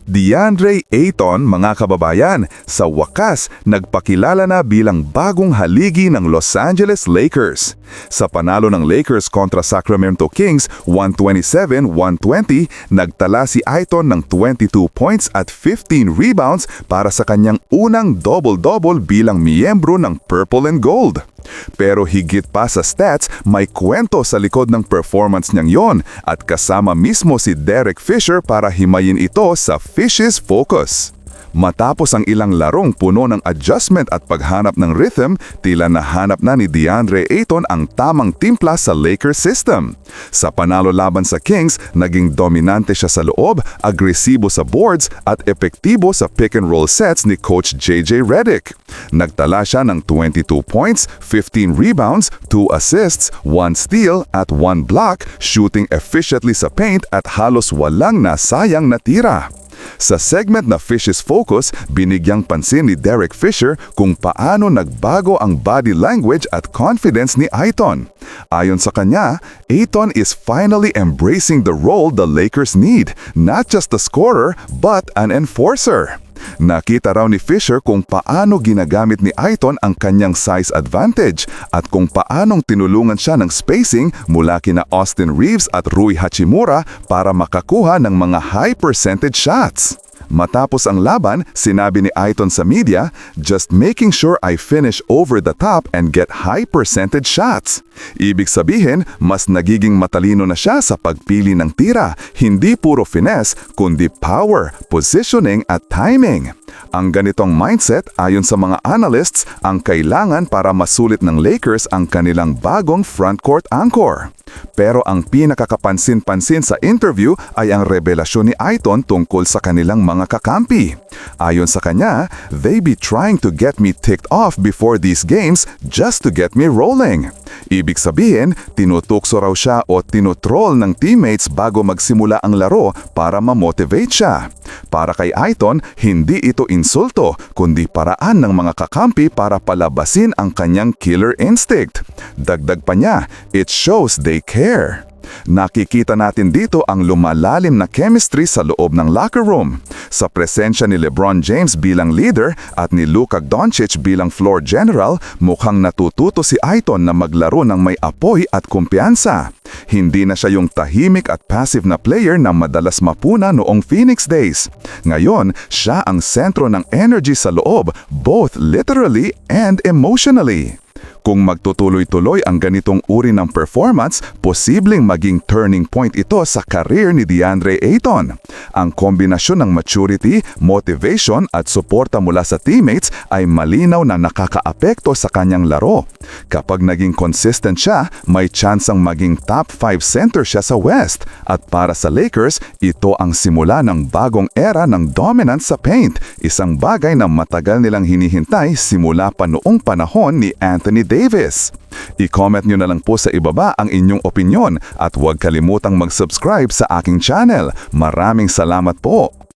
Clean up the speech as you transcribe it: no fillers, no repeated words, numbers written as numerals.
DeAndre Ayton, mga kababayan, sa wakas nagpakilala na bilang bagong haligi ng Los Angeles Lakers. Sa panalo ng Lakers kontra Sacramento Kings 127-120, nagtala si Ayton ng 22 points at 15 rebounds para sa kanyang unang double-double bilang miyembro ng Purple and Gold. Pero higit pa sa stats, may kwento sa likod ng performance niyang yon at kasama mismo si Derek Fisher para himayin ito sa Fish's Focus. Matapos ang ilang larong puno ng adjustment at paghanap ng rhythm, tila nahanap na ni DeAndre Ayton ang tamang timpla sa Lakers system. Sa panalo laban sa Kings, naging dominante siya sa loob, agresibo sa boards at epektibo sa pick-and-roll sets ni Coach JJ Redick. Nagtala siya ng 22 points, 15 rebounds, 2 assists, 1 steal at 1 block, shooting efficiently sa paint at halos walang nasayang na tira. Sa segment na Fish's Focus, binigyang pansin ni Derek Fisher kung paano nagbago ang body language at confidence ni Ayton. Ayon sa kanya, Ayton is finally embracing the role the Lakers need, not just a scorer but an enforcer. Nakita raw ni Fisher kung paano ginagamit ni Ayton ang kanyang size advantage at kung paanong tinulungan siya ng spacing mula kina Austin Reeves at Rui Hachimura para makakuha ng mga high percentage shots. Matapos ang laban, sinabi ni Ayton sa media, "Just making sure I finish over the top and get high percentage shots." Ibig sabihin, mas nagiging matalino na siya sa pagpili ng tira, hindi puro finesse, kundi power, positioning at timing. Ang ganitong mindset, ayon sa mga analysts, ang kailangan para masulit ng Lakers ang kanilang bagong frontcourt anchor. Pero ang pinakakapansin-pansin sa interview ay ang revelasyon ni Ayton tungkol sa kanilang mga kakampi. Ayon sa kanya, "They be trying to get me ticked off before these games just to get me rolling." Ibig sabihin, tinutukso raw siya o tinutroll ng teammates bago magsimula ang laro para ma-motivate siya. Para kay Ayton, hindi ito insulto, kundi paraan ng mga kakampi para palabasin ang kanyang killer instinct. Dagdag pa niya, "It shows they care." Nakikita natin dito ang lumalalim na chemistry sa loob ng locker room. Sa presensya ni LeBron James bilang leader at ni Luka Doncic bilang floor general, mukhang natututo si Ayton na maglaro ng may apoy at kumpiyansa. Hindi na siya yung tahimik at passive na player na madalas mapuna noong Phoenix days. Ngayon, siya ang sentro ng energy sa loob, both literally and emotionally. Kung magtutuloy-tuloy ang ganitong uri ng performance, posibleng maging turning point ito sa career ni DeAndre Ayton. Ang kombinasyon ng maturity, motivation at suporta mula sa teammates ay malinaw na nakakaapekto sa kanyang laro. Kapag naging consistent siya, may tsansang maging top 5 center siya sa West. At para sa Lakers, ito ang simula ng bagong era ng dominance sa paint, isang bagay na matagal nilang hinihintay simula pa noong panahon ni Anthony Davis. I-comment nyo na lang po sa ibaba ang inyong opinyon at huwag kalimutang mag-subscribe sa aking channel. Maraming salamat po!